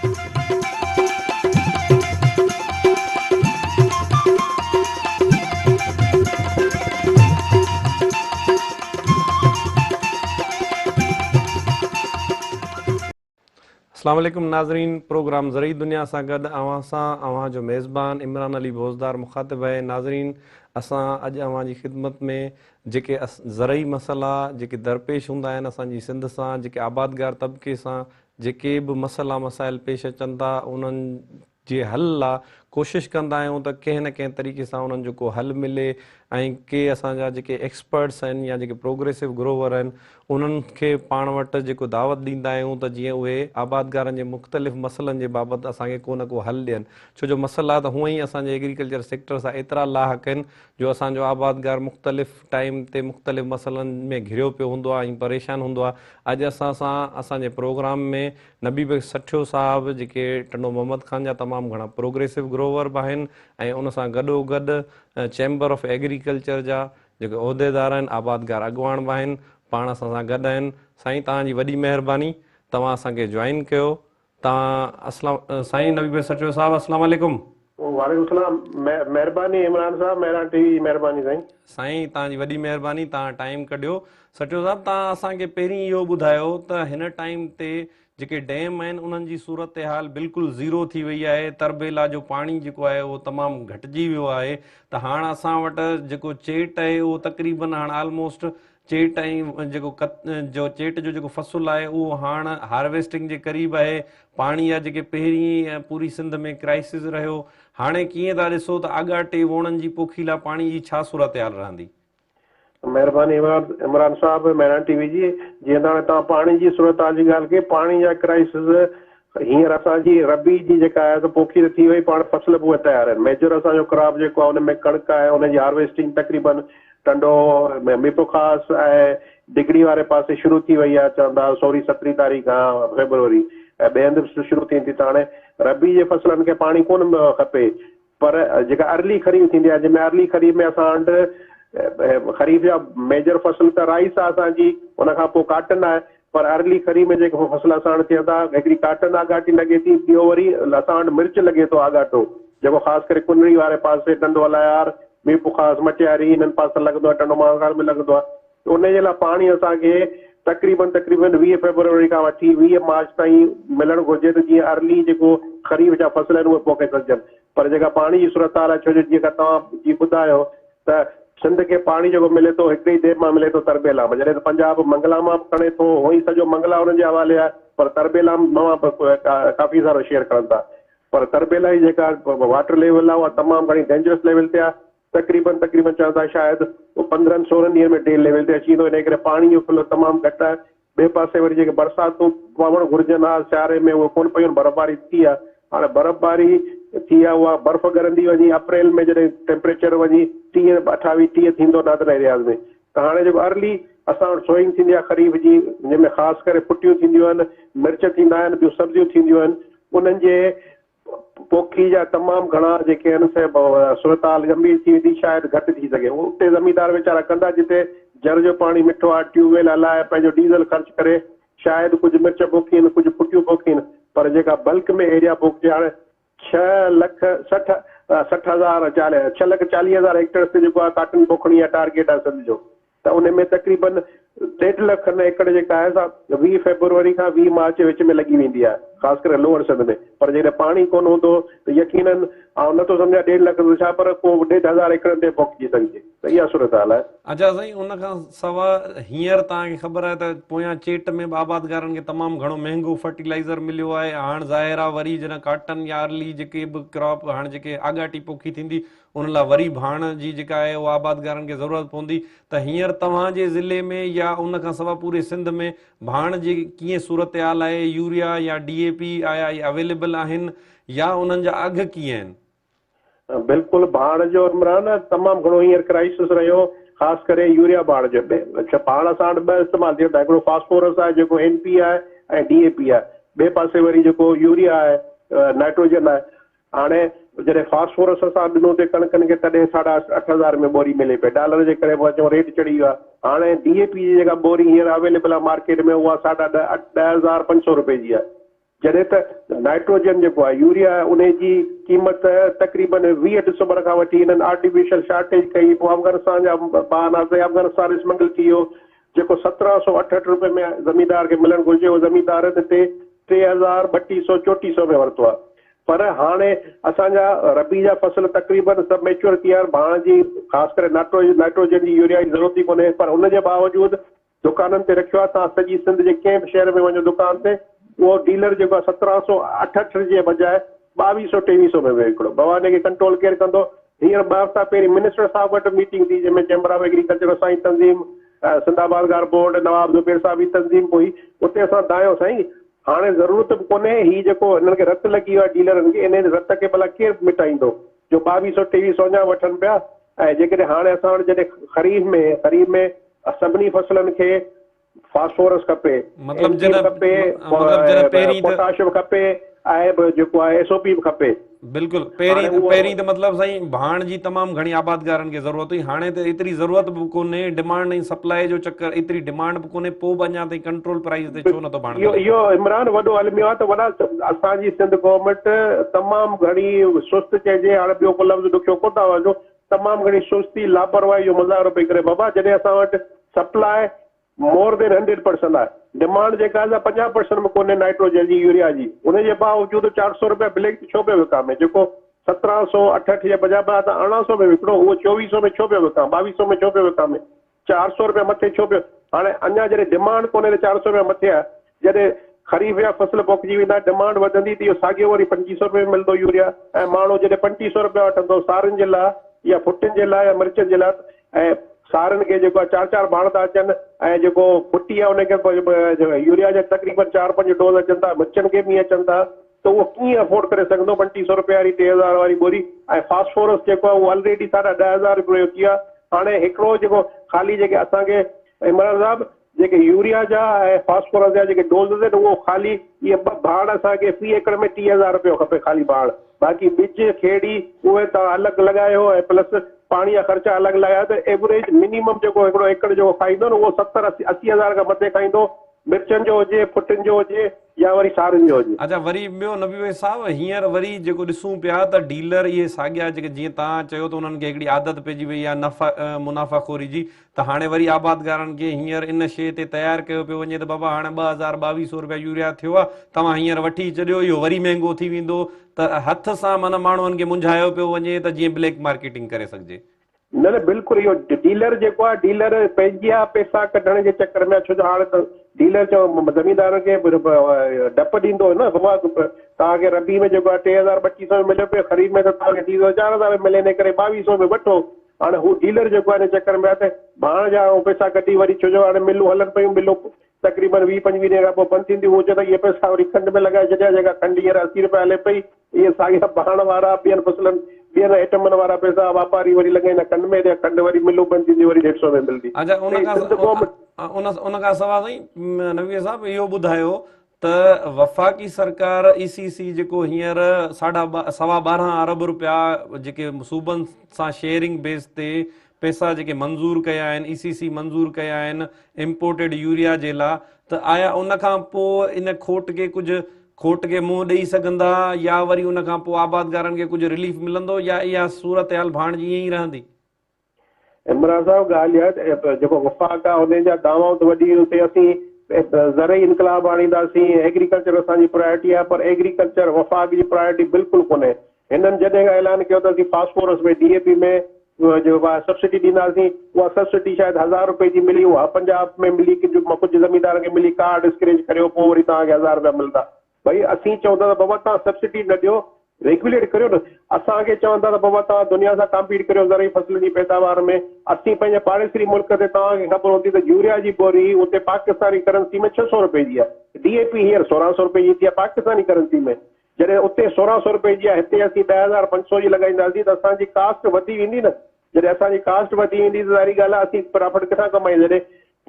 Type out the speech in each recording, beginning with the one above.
अस्सलाम वालेकुम नाज़रीन, प्रोग्राम ज़रई दुनिया सां गॾु अवां सां अवां जो मेज़बान इमरान अली भोज़दार मुखातिब है। नाज़रीन, असां अॼु अवां जी ख़िदमत में जेके ज़रई मसला जेके दरपेश हूंदा आहिनि असांजी सिंध सां, जेके आबादगार तबिके सां जेके बि मसला मसाइल पेश अचनि था, उन्हनि जे हल लाइ कोशिशि कंदा आहियूं त कंहिं न कंहिं तरीक़े सां उन्हनि जो को हल मिले। ऐं के असांजा जेके एक्सपर्ट्स आहिनि या जेके प्रोग्रेसिव ग्रोवर आहिनि उन्हनि खे पाण वटि जेको दावत ॾींदा आहियूं त जीअं उहे आबादगारनि जे मुख़्तलिफ़ मसइलनि जे बाबति असांखे को न को हल ॾियनि। छो जो मसइला त हूअं ई असांजे एग्रीकल्चर सेक्टर सां एतिरा लाहक आहिनि जो असांजो आबादगार मुख़्तलिफ़ टाइम ते मुख़्तलिफ़ मसइलनि में घिरियो पियो हूंदो आहे ऐं परेशान हूंदो आहे। अॼु असां सां असांजे प्रोग्राम में नबी सठियो साहब जेके टंडो मोहम्मद खान जा तमामु घणा प्रोग्रेसिव ग्रोवर बि आहिनि ऐं उन सां गॾोगॾु चैम्बर ऑफ एग्रीकल्चर जा जेके उहिदेदार आहिनि, आबादगार अॻुवान बि आहिनि, पाण असां सां गॾु आहिनि। साईं, तव्हांजी वॾी महिरबानी, तव्हां असांखे जॉइन कयो। तव्हां साईं नबी सठियो साहब, अस्सलाम वालेकुम। वालेकुम सलाम। महिरबानी इमरान साहब, मेहरान टीवी महिरबानी साईं। साईं, तव्हांजी वॾी महिरबानी, तव्हां टाइम कढियो। सठियो साहब, तव्हां असांखे पहिरीं इहो ॿुधायो त हिन टाइम ते जेके डैम आहिनि उन्हनि जी सूरत हाल बिल्कुलु ज़ीरो थी वई आहे। तरबेला जो पाणी जेको आहे उहो तमामु घटिजी वियो आहे। त हाणे असां वटि जेको चेट आहे उहो तक़रीबन हाणे आलमोस्ट चेट ऐं जेको चेट जो जेको फ़सुलु आहे उहो हाणे हार्वेस्टिंग जे क़रीब आहे। पाणी जा जेके पहिरीं पूरी सिंध में क्राइसिस रहियो, हाणे कीअं था ॾिसो त आगाटे वोणनि जी पोखी लाइ पाणी जी छा सूरत हाल रहंदी? महिरबानी इमरान साहब, मेहरान टीवी जी। जीअं त हाणे तव्हां पाणी जी सूरत हाल जी ॻाल्हि कई, पाणी जा क्राइसिस हींअर असांजी रबी जी जेका आहे त पोखी त थी वई, पाण फसल बि उहे तयारु आहिनि। मेजर असांजो क्रॉप जेको आहे उनमें कणिक आहे, उनजी हार्वेस्टिंग तक़रीबन टंडो मिपोखास ऐं डिगड़ी वारे पासे शुरू थी वई आहे। चवंदा 16-17 तारीख़ खां फेबरवरी ऐं ॿिए हंधि बि शुरू थींदी। त हाणे रबी जे फसलनि खे पाणी कोन खपे, पर जेका अर्ली ख़रीफ़ थींदी आहे, जंहिंमें अर्ली ख़रीफ़ में असां वटि ख़रीफ़ जा मेजर फसल त राइस आहे असांजी, उनखां पोइ काटन आहे। पर अर्ली ख़रीफ़ में जेके फसल असां वटि थियनि था, हिकिड़ी काटन आगाटी लॻे थी, ॿियो वरी असां वटि मिर्च लॻे थो आगाटो, जेको ख़ासि करे कुनरी वारे पासे टंडो अलायार, मीरपुखास, मटियारी, हिननि पासे लॻंदो आहे, टंडो महाकाल में लॻंदो आहे। उनजे लाइ पाणी असांखे तक़रीबन 20 फेबरवरी खां वठी 20 मार्च ताईं मिलणु घुरिजे त जीअं अर्ली जेको ख़रीफ़ जा फसल आहिनि उहे पोखे सघजनि। पर जेका पाणी जी सूरत हाल आहे, छो जो जीअं तव्हां जी ॿुधायो त सिंध खे पाणी जेको मिले थो हिकिड़ी ई देर मां मिले थो, तरबेला मां। जॾहिं त पंजाब मंगला मां खणे थो, उहो ई सॼो मंगला हुननि जे हवाले आहे, पर तरबेला मां काफ़ी सारो शेयर करनि था। पर तरबेला जी जेका वाटर लेवल आहे उहा तमामु घणी डेंजरस लेवल ते आहे। तक़रीबन चवंदा शायदि 15-16 ॾींहंनि में टे लेवल ते अची वेंदो। इन करे पाणी जो फ्लो तमामु घटि आहे। ॿिए पासे वरी जेके बरसातूं पवणु घुरिजनि हा सियारे में, उहे कोन पयूं, बर्फ़बारी थी आहे। हाणे बर्फ़बारी थी आहे, उहा बर्फ़ ॻरंदी वञी अप्रैल में, जॾहिं टेम्परेचर वञी 28-30 थींदो नादर एरियाज़ में। त हाणे जेको अर्ली असां वटि सोइंग थींदी आहे ख़रीफ़ जी, जंहिंमें ख़ासि करे फुटियूं थींदियूं आहिनि, मिर्च थींदा आहिनि, ॿियूं सब्जियूं थींदियूं आहिनि, उन्हनि जे पोखी जा तमामु घणा जेके आहिनि से सूरत हाल गंभीर थी वेंदी, शायदि घटि थी सघे। उते ज़मीदार वीचारा कंदा जिते जर जो पाणी मिठो आहे, ट्यूबवेल हलाए पंहिंजो डीज़ल ख़र्च करे शायदि कुझु मिर्च पोखीनि, कुझु फुटियूं पोखीनि। पर जेका बल्क में एरिया पोखिजे, हाणे 6,40,000 हेक्टेयर ते जेको आहे काटन पोखणी आहे, टारगेट आहे सिंध जो। त उन में तक़रीबन 1.5 लख एकड़ जेका आहे सा 20 फेबरवरी खां 20 मार्च जे विच में लॻी वेंदी आहे, ख़ासि करे लोअर सिंध में। पर जॾहिं पाणी कोन हूंदो त यकीनन नथो सम्झा 1.5 लख छा, पर को 1.5 एकड़ ते पोखिजी सघिजे। त इहा सूरत हाल आहे। अच्छा साईं, उन खां सवाइ हींअर तव्हांखे ख़बर आहे त पोयां चेट में आबादगारनि खे तमामु घणो महांगो फर्टिलाइज़र मिलियो आहे। हाणे ज़ाहिर आहे वरी जॾहिं काटन या अर्ली जेके बि क्रॉप हाणे जेके आगाटी पोखी थींदी उन लाइ वरी भाण जी जेका आहे उहा आबादगारनि खे ज़रूरत पवंदी। त हींअर तव्हांजे ज़िले में या उन खां सवाइ पूरे सिंध में भाण जी कीअं सूरत हाल आहे? यूरिया या DAP आया अवेलेबल आहिनि या उन्हनि जा अघ कीअं आहिनि? बिल्कुलु, भाण जो इमरान तमामु घणो हींअर क्राइसिस रहियो, ख़ासि करे यूरिया भाण जो। भाण असां वटि ॿ इस्तेमालु थियनि था, हिकिड़ो फास्फोरस आहे जेको NP आहे ऐं DAP आहे। ॿिए पासे वरी जेको यूरिया आहे, नाइट्रोजन आहे। हाणे जॾहिं फास्फोरस असां ॾिनो ते कणकनि खे, तॾहिं 8,500 में बोरी मिले पई, डॉलर जे करे चऊं रेट चढ़ी वियो आहे। हाणे DAP जी जेका बोरी हींअर अवेलेबल आहे मार्केट में, उहा 10,500 रुपए जी आहे। जॾहिं त नाइट्रोजन जेको आहे यूरिया उन जी क़ीमत तक़रीबन 20 डिसंबर खां वठी हिननि आर्टिफिशियल शार्टेज कई, पोइ अफ़गानिस्तान जा बहाना अफ़गानिस्तान स्मगल थी वियो, जेको 1768 रुपए में ज़मींदार खे मिलणु घुरिजे उहो ज़मींदारनि ते 3200-3400 में वरितो आहे। पर हाणे असांजा रबी जा फसल तक़रीबन सभु मेच्योर थी विया आहिनि, भाण जी ख़ासि करे नाइट्रोजन जी यूरिया जी ज़रूरत ई कोन्हे, पर हुनजे बावजूदि दुकाननि ते रखियो आहे। तव्हां सॼी सिंध जे कंहिं बि शहर में वञो दुकान ते, उहो डीलर जेको आहे 1768 जे बजाए 2200-2300 में विकिणो। भवानी खे कंट्रोल केरु कंदो? हींअर 2 हफ़्ता पहिरीं मिनिस्टर साहब वटि मीटिंग थी, जंहिंमें चैम्बर ऑफ एग्रीकल्चर असांजी तंज़ीम, सिंधाबादगार बोर्ड, नवाब ज़ुबैर साहब जी तंज़ीम हुई, उते असां दायो साईं हाणे ज़रूरत बि कोन्हे, हीउ जेको हिननि खे रत लॻी वियो आहे डीलरनि खे, इन रत खे भला केरु मिटाईंदो जो 2200-2300 अञा वठनि पिया। ऐं जेकॾहिं हाणे असां वटि जॾहिं खरीफ़ में सभिनी फसलनि खे फास्फोरस खपे, खपे, पोटाशियम खपे ऐं जेको आहे एसओपी बि खपे। बिल्कुलु पहिरीं त मतिलबु साईं भाण जी तमामु घणी आबादगारनि खे ज़रूरत हुई, हाणे त एतिरी ज़रूरत बि कोन्हे, डिमांड ऐं सप्लाई जो चक्कर, एतिरी डिमांड बि कोन्हे, पोइ बि अञा ताईं कंट्रोल प्राइस ते छो नथो भाण? इहो इमरान वॾो अलमियो आहे त वॾा असांजी सिंध गवर्नमेंट तमामु घणी सुस्त चइजे, हाणे ॿियो को लफ़्ज़ ॾुखियो कोन था वञो, तमामु घणी सुस्ती लापरवाही जो मुज़ाहिरो पई करे। बाबा जॾहिं असां वटि सप्लाई मोर देन 100% आहे, डिमांड जेका आहे 50% में कोन्हे नाइट्रोजन जी यूरिया जी, उनजे बावजूदि 400 रुपया ब्लैक छो पियो विकामे? जेको 1768 जे बजाय त 1800 में विकिणो, उहो 2400 में छो पियो विकामे? 2200 में छो पियो विकामे? 400 रुपया मथे छो पियो? हाणे अञा जॾहिं डिमांड कोन्हे त 400 रुपया मथे आहे, जॾहिं खरीफ़ जा फसल पोखिजी वेंदा, डिमांड वधंदी त इहो साॻियो वरी 2500 रुपये में मिलंदो यूरिया। ऐं माण्हू जॾहिं 2500 रुपया वठंदो सारनि जे लाइ या फुटियुनि जे लाइ या मिर्चनि जे लाइ, ऐं सारनि खे जेको आहे 4-4 भाण था अचनि, ऐं जेको फुटी आहे उनखे यूरिया जा तक़रीबन 4-5 डोज़ अचनि था, मिर्चनि खे बि अचनि था, त उहो कीअं अफोर्ड करे सघंदो 2500 रुपये वारी 3000 वारी बोरी? ऐं फास्फोरस जेको आहे उहो ऑलरेडी 10,500 रुपये थी आहे। हाणे हिकिड़ो जेको ख़ाली जेके असांखे इमरान साहब जेके यूरिया जा ऐं फास्फोरस जा जेके डोज़ आहिनि, उहो ख़ाली इहे 2 भाण असांखे फी एकड़ में 30,000 रुपयो खपे ख़ाली भाण, बाक़ी ॿिज खेड़ी उहे तव्हां अलॻि लॻायो ऐं प्लस पाणी जा ख़र्चा अलॻि लॻाया, त एवरेज मिनिमम जेको हिकिड़ो एकड़ जो खाईंदो न उहो 70-80 खां मथे खाईंदो, मिर्चनि जो हुजे, फुटियुनि जो हुजे या वरी सारनि जो हुजे। अच्छा, वरी ॿियो नबी साहब, हींअर वरी जेको ॾिसूं पिया त डीलर इहे साॻिया जेके जीअं तव्हां चयो त उन्हनि खे हिकिड़ी आदत पइजी वई आहे मुनाफ़ाखोरी जी, त हाणे वरी आबादगारनि खे हींअर इन शइ ते तयारु कयो पियो वञे त बाबा हाणे 2200 रुपया यूरिया थियो आहे, तव्हां हींअर वठी छॾियो, इहो वरी महांगो थी वेंदो, त हथ सां माना माण्हुनि खे मुंझायो पियो वञे त जीअं ब्लैक मार्केटिंग करे सघिजे। न न बिल्कुलु, इहो डीलर जेको आहे डीलर पंहिंजी पैसा कढण जे चक्कर में, छो जो हाणे त डीलर ज़मींदारनि खे डप ॾींदो न, बाबा तव्हांखे रबी में जेको आहे 3200 में मिले पियो, ख़रीफ़ में त तव्हांखे 3000 में मिले, इन करे 2200 में वठो। हाणे हू डीलर जेको आहे इन चक्कर में आहे त भाण जा पैसा कढी वरी, छो जो हाणे मिलूं हलनि पियूं, मिलूं तक़रीबन 20-25 ॾींहं खां पोइ बंदि थींदी, हुजे त इहे पैसा वरी खंड में लॻाए छॾिया, जेका खंड हींअर 80 रुपया हले पई, इहे साॻिया भाण वारा ॿियनि फसलनि ॿियनि आइटमनि वारा पैसा वापारी वरी लॻाईंदा खंड में, खंड वरी मिलूं बंदि थींदी, वरी 150 में मिलंदी। अच्छा, उन खां सवाइ साईं नवीह साहब इहो ॿुधायो त वफ़ाक़ी सरकार ECC जेको हींअर 12.25 अरब रुपया जेके सूबनि सां शेयरिंग बेस ते पैसा जेके मंज़ूर कया आहिनि, ECC मंज़ूर कया आहिनि इम्पोर्टेड यूरिया जे लाइ, त आया उन खां पोइ इन खोट खे मुंहुं ॾेई सघंदा, या वरी उन खां पोइ आबादगारनि खे कुझु रिलीफ मिलंदो, या इहा सूरत हाल भाण जी ईअं ई रहंदी? इमरान साहब ॻाल्हि आहे जेको वफ़ाक़ आहे उन जा दावाऊं त वॾी, उते असीं ज़रई इनकलाब आणींदासीं, एग्रीकल्चर असांजी प्रायोरिटी आहे, पर एग्रीकल्चर वफ़ाक़ जी प्रायोरिटी बिल्कुलु कोन्हे। हिननि जॾहिं खां ऐलान कयो त असीं फास्फोरस में DAP में जेको आहे सब्सिडी ॾींदासीं, उहा सब्सिडी शायदि 1000 रुपए जी मिली, उहा पंजाब में मिली, कुझु ज़मींदार खे मिली, कार्ड स्क्रेच करियो, पोइ वरी तव्हांखे 1000 रुपया मिलंदा। भई असीं चवंदा त बाबा तव्हां सब्सिडी न ॾियो, रेगुलेट करियो न। असांखे चवंदा त बाबा तव्हां दुनिया सां कॉम्पीट करियो ज़रूरी फसल जी पैदावार में, असीं पंहिंजे पाड़ेसरी मुल्क ते तव्हांखे ख़बर हूंदी त यूरिया जी बोरी उते पाकिस्तानी करंसी में 600 रुपए जी आहे, DAP हींअर 1600 रुपए जी थी आहे पाकिस्तानी करंसी में, जॾहिं उते 1600 रुपए जी आहे, हिते असीं 10,500 जी लॻाईंदासीं त असांजी कास्ट वधी वेंदी न। जॾहिं असांजी कास्ट वधी वेंदी त ज़ाहिरी ॻाल्हि आहे असीं प्रॉफिट किथां कमाईंदा, जॾहिं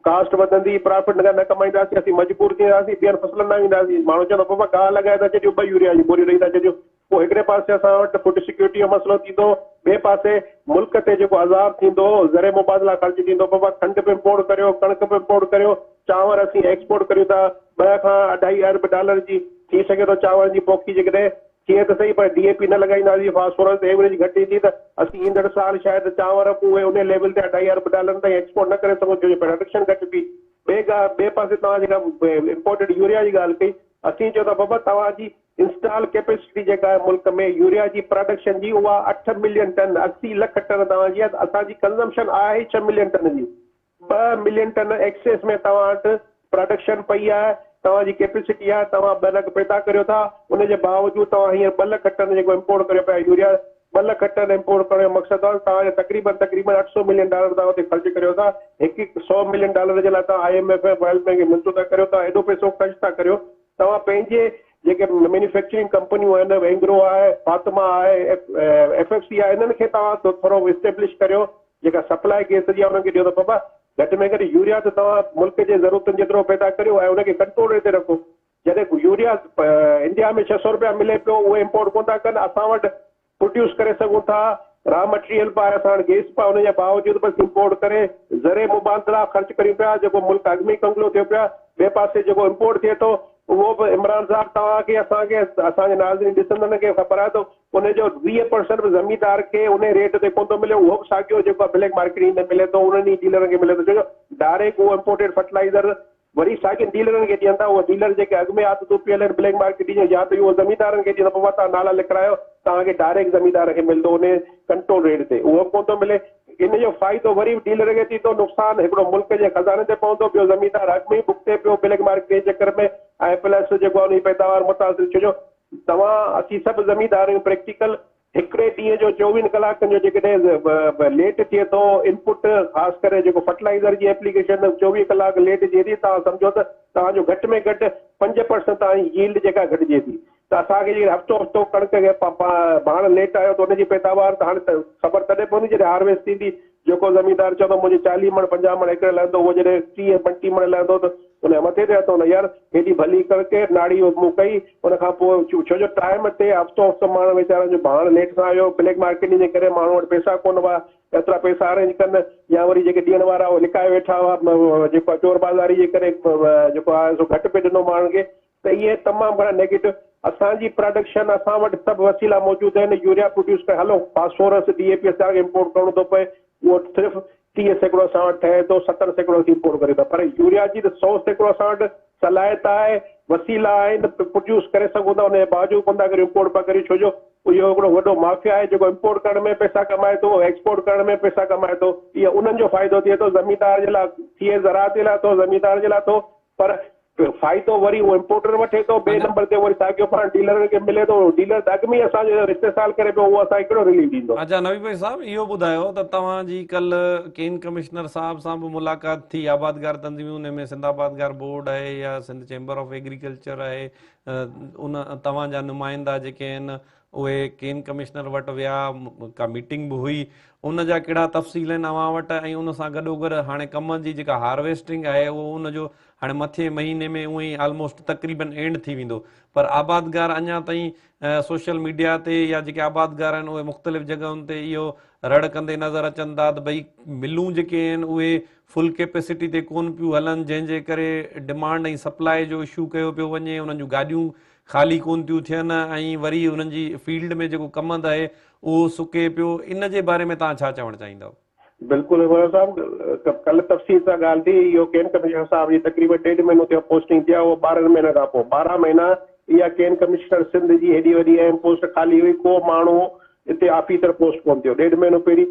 कास्ट वधंदी प्रॉफिट न कमाईंदासीं, असीं मजबूर थींदासीं, ॿियनि फसलनि न ईंदासीं। माण्हू चवंदो बाबा गाह लॻाए था छॾियो, 2 यूरिया जी बोरियूं ॾेई था छॾियो, पोइ हिकिड़े पासे असां वटि फूड सिक्योरिटी जो मसइलो थींदो, ॿिए पासे मुल्क ते जेको अज़ाब थींदो, ज़रे मुबादला ख़र्च थींदो, बाबा खंड बि इम्पोर्ट करियो, कणिक बि इम्पोर्ट करियो, चांवर असीं एक्सपोर्ट करियूं था $2 खां $2.5 अरब जी, थी सघे थो चांवर जी पोखी जेकॾहिं थिए त सही, पर DAP न लॻाईंदासीं, फास्फोरस एवरेज घटि ईंदी त असीं ईंदड़ साल शायदि चांवर उहे उन लेवल ते $2.5 अरब ताईं एक्सपोर्ट न करे सघूं, छो जो प्रोडक्शन घटि थी। ॿिए पासे तव्हां जेका इम्पोर्टेड यूरिया जी ॻाल्हि कई, असीं चयो त बाबा तव्हांजी इंस्टॉल कैपेसिटी जेका आहे मुल्क में यूरिया जी प्रोडक्शन जी उहा 8 मिलियन टन 80 लख टन तव्हांजी आहे, असांजी कंज़म्पशन आहे 6 मिलियन टन जी। 2 मिलियन टन एक्सेस में तव्हां वटि प्रोडक्शन पई आहे, तव्हांजी कैपेसिटी आहे, तव्हां 2 लख पैदा करियो था, उनजे बावजूदु तव्हां हींअर 2 लख टन जेको इम्पोर्ट करियो पिया यूरिया, 2 लख टन इम्पोर्ट करण जो मक़सदु आहे तव्हांखे तक़रीबन $800 मिलियन तव्हां हुते ख़र्च करियो था। $100 मिलियन जे लाइ तव्हां IMF वर्ल्ड बैंक खे मिलतो था करियो था, एॾो पैसो ख़र्च था करियो। तव्हां पंहिंजे जेके मैन्युफैक्चरिंग कंपनियूं आहिनि, वेंग्रो आहे, फातिमा आहे, FFC आहे, इन्हनि खे तव्हां थोरो इस्टेब्लिश करियो, जेका सप्लाई केस जी आहे उन्हनि खे ॾियो त बाबा घटि में घटि यूरिया त तव्हां मुल्क जे ज़रूरतुनि जेतिरो पैदा करियो ऐं उनखे कंट्रोल रेट ते रखो। जॾहिं यूरिया इंडिया में $600 मिले पियो, उहे इम्पोर्ट कोन था कनि, असां वटि प्रोड्यूस करे सघूं था, रॉ मटेरियल पा आहे, असां वटि गैस पा, उनजे बावजूदि बसि इम्पोर्ट करे ज़रे मुबादला ख़र्च करियूं पिया, जेको मुल्क अॻु में ई कंगलो थियो पिया। ॿिए पासे जेको इम्पोर्ट थिए थो उहो बि इमरान साहब तव्हांखे असांखे असांजे नाज़रीन ॾिसंदड़ खे ख़बर आहे त उनजो 20% बि ज़मींदार खे उन रेट ते कोन थो मिले, उहो बि साॻियो जेको आहे ब्लैक मार्केट में मिले थो, उन्हनि डीलरनि खे मिले थो, छो जो डायरेक्ट उहो इम्पोर्टेड फर्टिलाइज़र वरी साॻियनि डीलरनि खे ॾियनि था। उहे डीलर जेके अॻु में आदतूं पियल आहिनि ब्लैक मार्केट जी, या त उहो ज़मींदारनि खे ॾियनि, बाबा तव्हां नाला लिखायो, तव्हांखे डायरेक्ट ज़मींदार खे मिलंदो उन कंट्रोल रेट ते, उहो कोन थो मिले। इन जो फ़ाइदो वरी डीलर खे थी थो, नुक़सानु हिकिड़ो मुल्क जे खज़ाने ते पवंदो, ॿियो ज़मींदार अॻु में ई भुगते पियो ब्लैक मार्केट जे चकर में, ऐं प्लस जेको आहे उन पैदावार मुतासिर, छो जो तव्हां असीं सभु ज़मींदार आहियूं प्रैक्टिकल। हिकिड़े ॾींहं जो 24 कलाकनि जो जेकॾहिं लेट थिए थो इनपुट, ख़ासि करे जेको फर्टिलाइज़र जी एप्लीकेशन 24 कलाक लेट थिए थी, तव्हां सम्झो त तव्हांजो घटि में घटि 5% तव्हांजी यील्ड जेका घटिजे थी। त असांखे जे हफ़्तो कणिक खे भाण लेट आयो त हुनजी पैदावार त हाणे त ख़बर तॾहिं पवंदी जॾहिं हार्वेस्ट थींदी। जेको ज़मींदार चवंदो मुंहिंजी 40 मण 50 मण एकड़ लहंदो, उहो जॾहिं 30-35 मण लहंदो त उन मथे ते हथो न यार, हेॾी भली करके नाड़ी मूं कई, उन खां पोइ छो जो टाइम ते हफ़्तो माण्हू वीचारनि जो भाण लेट सां आयो, ब्लैक मार्केटिंग जे करे माण्हू वटि पैसा कोन हुआ, एतिरा पैसा अरेंज कनि, या वरी जेके ॾियण वारा उहे लिकाए वेठा हुआ, जेको चोर बाज़ारी जे करे जेको आहे सो घटि पे ॾिनो माण्हुनि खे, त इहे तमामु घणा नेगेटिव। असांजी प्रोडक्शन असां वटि सभु वसीला मौजूदु आहिनि, यूरिया प्रोड्यूस करे हलो, फास्फोरस DAP असांखे इम्पोर्ट करिणो थो पए, उहो सिर्फ़ु 30% असां वटि ठहे थो, 70% असीं इम्पोर्ट करे था, पर यूरिया जी त 100% असां वटि सलाहियत आहे, वसीला आहिनि, प्रोड्यूस करे सघूं था, उनजे बावजूदि कोन था करियूं, इम्पोर्ट पिया करियूं, छो जो इहो हिकिड़ो वॾो माफ़िया आहे जेको इम्पोर्ट करण में पैसा कमाए थो, एक्सपोर्ट करण में पैसा कमाए थो। इहो उन्हनि जो फ़ाइदो थिए थो, ज़मींदार जे लाइ थिए, ज़राअत जे लाइ थो, ज़मींदार जे लाइ थो, पर फ़ाइदो वरी उहो इम्पोर्टर वठे थो, ॿिए नंबर ते वरी साॻियो पाण डीलरनि खे मिले थो, डीलर त अॻु में ई असांजो इस्तेसाल करे पियो, उहो असांखे कहिड़ो रिलीफ ॾींदो। अच्छा नवी भाई साहब, इहो ॿुधायो त तव्हांजी कल्ह केन कमिश्नर साहब सां बि मुलाक़ात थी, आबादगार तंज़ीमूं, उन में सिंध आबादगार बोर्ड आहे या सिंध चैम्बर ऑफ एग्रीकल्चर आहे, उन तव्हांजा नुमाइंदा जेके आहिनि उहे केन कमिश्नर वटि विया, का मीटिंग बि हुई, उन जा कहिड़ा तफ़सील आहिनि अव्हां वटि, ऐं उन सां गॾोगॾु हाणे कम जी जेका हार्वेस्टिंग आहे उहो उनजो हाणे मथे महीने में उअं ई ऑलमोस्ट तक़रीबन एंड थी वेंदो, पर आबादगार अञा ताईं सोशल मीडिया ते या जेके आबादगार आहिनि उहे मुख़्तलिफ़ जॻहियुनि ते इहो रड़ कंदे नज़र अचनि था त भई मिलूं जेके आहिनि उहे फुल कैपेसिटी ते कोन पियूं हलनि, जंहिंजे करे डिमांड ऐं सप्लाई जो इशू कयो पियो वञे, उन्हनि जूं गाॾियूं ख़ाली कोन थियूं थियनि, ऐं वरी उन्हनि जी फील्ड में जेको कमंद आहे उहो सुके पियो। इन जे बारे में तव्हां छा चवणु चाहींदव? बिल्कुलु इमरान साहब, कल्ह तफ़सील सां ॻाल्हि थी, इहो केन कमिश्नर साहब जी तक़रीबन 1.5 महीनो थियो पोस्टिंग थी आहे, उहो 12 महीने खां पोइ 12 महीना इहा केन कमिश्नर सिंध जी हेॾी वॾी अहम पोस्ट ख़ाली हुई, को माण्हू हिते ऑफिसर पोस्ट कोन थियो। 1.5 महीनो पहिरीं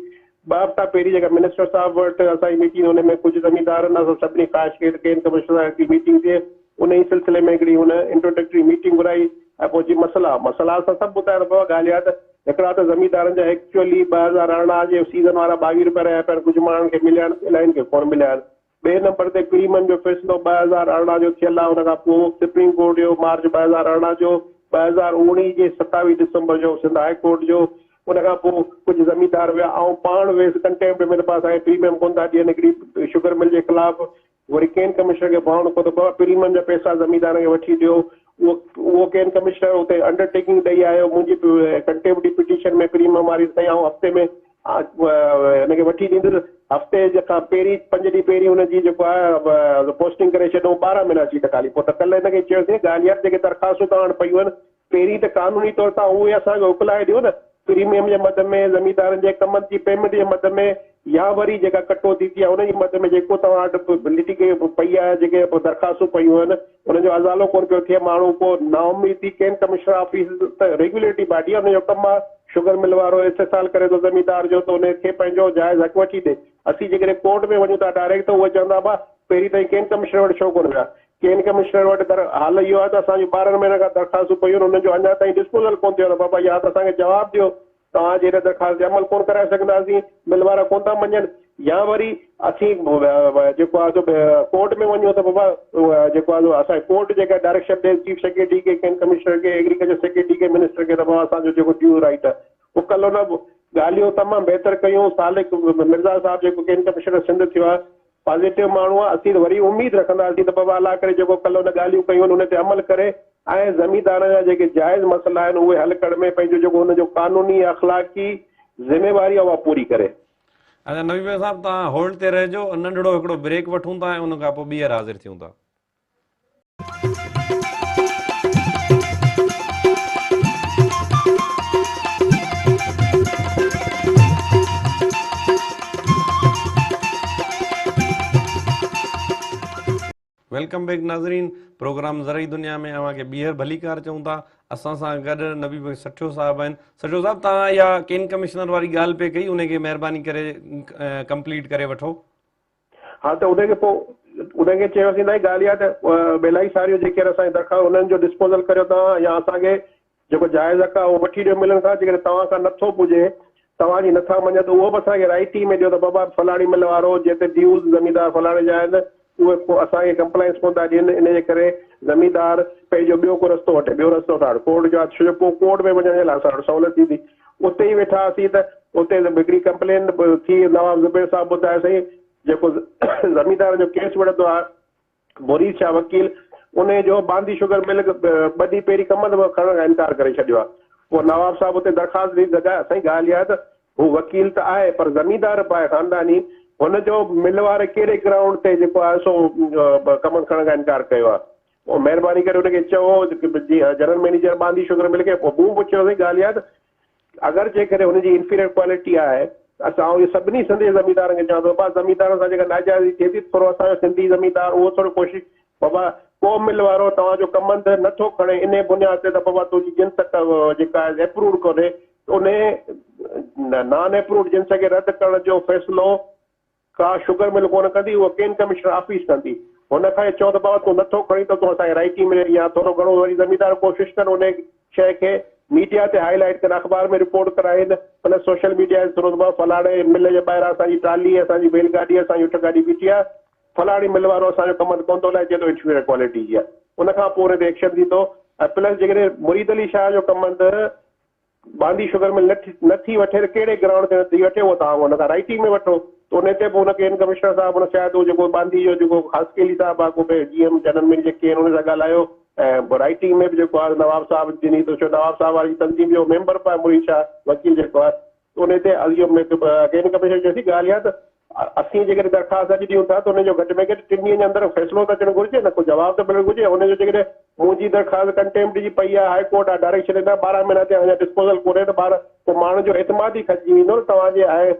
2 हफ़्ता पहिरीं जेका मिनिस्टर साहब वटि असांजी मीटिंग, हुन में कुझु ज़मींदारनि असां सभिनी ख़्वाहिश कई त केन कमिश्नर साहब जी मीटिंग थिए, उन ई सिलसिले में हिकिड़ी हुन इंट्रोडक्टरी मीटिंग घुराई, ऐं पोइ जी मसइला असां सभु ॿुधाइणो पियो। ॻाल्हि आहे त हिकिड़ा त ज़मींदारनि जा एक्चुअली 2018 जे सीज़न वारा 22 रुपया रहिया पिया, कुझु माण्हुनि खे मिलिया आहिनि, इलाहिनि खे कोन मिलिया आहिनि। ॿिए नंबर ते प्रीमियम जो फ़ैसिलो 2018 जो थियल आहे, हुन खां पोइ सुप्रीम कोर्ट जो मार्च 2018 जो, 2019 जे 27 दिसंबर जो सिंध हाई कोर्ट जो, उन खां पोइ कुझु ज़मींदार विया, ऐं पाण वियुसि कंटेम्प्ट में, पास आहे प्रीमियम कोन था ॾियनि, हिकिड़ी शुगर मिल जे ख़िलाफ़ वरी केन कमिश्नर खे भरणो पवंदो, बाबा प्रीमियम जा पैसा ज़मींदारनि खे वठी ॾियो। उहो केन कमिश्नर हुते अंडरटेकिंग ॾेई आयो, मुंहिंजी कंटेम्प्ट जी पिटीशन में प्रीमियम वारी साईं, ऐं हफ़्ते में हिनखे वठी ॾींदुसि हफ़्ते खां पहिरीं 5 ॾींहं पहिरीं हुनजी जेको आहे पोस्टिंग करे छॾियूं 12 महीना सीट ख़ाली। पोइ त कल्ह हिनखे चयोसीं ॻाल्हि यार जेके दरख़्वास्तूं तव्हां वटि पयूं आहिनि पहिरीं त कानूनी तौर तां उहे असांखे उकलाए ॾियो न, प्रीमियम जे मद में, ज़मीदारनि जे कमनि जी पेमेंट जे मद में, या वरी जेका कटौती थी आहे हुनजी मद में जेको तव्हां वटि लिटी पई आहे, जेके दरख़्वास्तूं पयूं आहिनि हुनजो अज़ालो कोन पियो थिए, माण्हू पोइ नाउमीद थी केन कमिश्नर ऑफिस त रेगुलेटरी बॉडी आहे, हुनजो कमु आहे शुगर मिल वारो इस्तेसाल करे थो ज़मीदार जो, त हुनखे पंहिंजो जाइज़ हक़ वठी ॾे। असीं जेकॾहिं कोर्ट में वञूं था डायरेक्ट त उहे चवंदा भाउ पहिरीं ताईं केन कमिश्नर वटि छो कोन विया। केन कमिश्नर वटि हाल इहो आहे त असांजूं 12 महीने खां दरख़्वास्तूं पयूं आहिनि, हुनजो अञा ताईं डिस्पोज़ल कोन थियो आहे। बाबा या त असांखे जवाबु ॾियो, तव्हां जहिड़े दरख़्वास्त अमल कोन कराए सघंदासीं, मिल वारा कोन था मञनि, या वरी असीं जेको आहे कोर्ट में वञूं त बाबा जेको आहे असांजे कोर्ट जेका डायरेक्शन ॾे चीफ सेक्रेटरी खे, केन कमिश्नर खे, एग्रीकल्चर सेक्रेटरी खे, मिनिस्टर खे, त बाबा असांजो जेको ड्यू राइट आहे उहो कल्ह हुन ॻाल्हियूं तमामु बहितर कयूं। सालिक मिर्ज़ा साहिबु जेको केन कमिश्नर सिंध थियो आहे पॉज़िटिव माण्हू आहे, असीं वरी उमेद रखंदासीं त बाबा अलाह करे जेको कल्ह हुन ॻाल्हियूं कयूं आहिनि हुन ते अमल करे ऐं ज़मीदारनि जा जेके जाइज़ मसइला आहिनि उहे हल करण में पंहिंजो जेको हुनजो कानूनी अख़लाक़ी ज़िम्मेवारी आहे उहा पूरी करे। अच्छा नबी भाई साहब तव्हां होल्ड ते रहिजो, नंढड़ो हिकिड़ो ब्रेक वठूं था ऐं उन खां पोइ ॿीहर हाज़िर थियूं था। वेलकम बैक नाज़रीन, प्रोग्राम ज़रई दुनिया में अव्हांखे ॿीहर भलीकार चऊं था। असां सां गॾु नबी भाई सठियो साहिबु आहिनि। सठियो साहिबु तव्हां इहा केन कमिश्नर वारी ॻाल्हि पे कई, उनखे महिरबानी करे कंप्लीट करे वठो। हा त उनखे चयोसीं न ॻाल्हि आहे त इलाही सारियूं जेके असांजी दरख़्वास्त उन्हनि जो डिस्पोज़ल करियो तव्हां, या असांखे जेको जाइज़ हक़ आहे उहो वठी ॾियो मिलनि खां। जेकॾहिं तव्हां खां नथो पुॼे, तव्हांजी नथा मञो त उहो बि असांखे राइटी में ॾियो त बाबा फलाणी मिल वारो जिते ड्यूज़ ज़मीदार फलाणे जा आहिनि उहे पोइ असांखे कंप्लाइंस कोन था ॾियनि, इन जे करे ज़मीदार पंहिंजो ॿियो को रस्तो वठे, ॿियो रस्तो ठाहे कोर्ट जो आहे, छो जो पोइ कोर्ट में वञण जे लाइ असां वटि सहूलियत थींदी। उते ई वेठा हुआसीं त उते हिकिड़ी कंप्लेन थी, नवाब ज़ुबैर साहिबु ॿुधाए साईं जेको ज़मीदार जो केस वठंदो आहे मुरीद शाह वकील, उन जो बांदी शुगर मिल 2 ॾींहं पहिरीं कमनि में खणण खां इनकार करे छॾियो आहे। पोइ नवाब साहिबु उते दरख़्वास्त ॾेई लॻाए, साईं ॻाल्हि इहा आहे त हू वकील त आहे पर ज़मीदार बि आहे ख़ानदानी, हुनजो मिल वारे कहिड़े ग्राउंड ते जेको आहे सो कमनि खणण खां इनकार कयो आहे। पोइ महिरबानी करे हुनखे चओ जीअं जनरल मैनेजर बांदी शुगर मिल खे। पोइ मूं पुछियोसीं ॻाल्हि आहे त अगरि जेकॾहिं हुनजी इंफीरियर क्वालिटी आहे, असां इहे सभिनी सिंधी ज़मीदारनि खे चवां थो बाबा ज़मीदारनि सां जेका नाजाइज़ी थिए थी, थोरो असांजो सिंधी ज़मीदार उहो थोरो कोशिशि बाबा को मिल वारो तव्हांजो कमनि ते नथो खणे इन बुनियाद ते त बाबा तुंहिंजी जिन्स जेका आहे एप्रूव कोन्हे, उन नॉन एप्रूव जिन्स खे रद्द करण जो फ़ैसिलो का शुगर मिल कोन कंदी, उहो केन कमिश्नर ऑफिस कंदी। हुन खां चओ त बाबा तूं नथो खणी त तूं असांखे राइटी मिले, या थोरो घणो वरी ज़मीदार कोशिशि कनि उन शइ खे मीडिया ते हाईलाइट कनि, अख़बार में रिपोर्ट कराइनि, प्लस सोशल मीडिया ते थोरो बाबा फलाणे मिल जे ॿाहिरां असांजी ट्राली, असांजी बैलगाॾी, असांजी ऊठ गाॾी बीठी आहे, फलाणी मिल वारो असांजो कमु कोन थो लाइ चए थो इंफीरियर क्वालिटी जी आहे, उन खां पोइ हुन ते एक्शन थींदो। ऐं प्लस जेकॾहिं मुरीद अली शाह जो कमु त बांदी शुगर मिल नथी वठे त कहिड़े ग्राउंड ते नथी वठे उहो तव्हां हुन खां राइटिंग में वठो। त उन ते पोइ हुनखे केन कमिश्नर साहिबु हुन शायदि जेको बांदी जो जेको ख़ासकेली साहिबु आहे, को GM जनरल मैनेजर जेके आहिनि हुन सां ॻाल्हायो ऐं राइटिंग में बि जेको आहे नवाब साहिबु ॾिनी, त छो नवाब साहिबु वारी तंज़ीम जो मेंबर बि आहे मुरीद शाह वकील जेको आहे, उन ते इहो केन कमिश्नर चयोसीं ॻाल्हि आहे त असीं जेकॾहिं दरख़्वास्त अॼु ॾियूं था त हुनजो घटि में घटि 3 ॾींहंनि जे अंदरि फ़ैसिलो त अचणु घुरिजे न, को जवाबु त मिलणु घुरिजे। हुनजो जेकॾहिं मुंहिंजी दरख़्वास्त कंटेम्प्ट जी पई आहे, हाई कोर्ट आहे डायरेक्ट छॾींदा 12 महीना ते अञा डिस्पोज़ल कोन्हे, त पोइ माण्हू जो एतमाद ई खटिजी वेंदो न तव्हांजे आहे।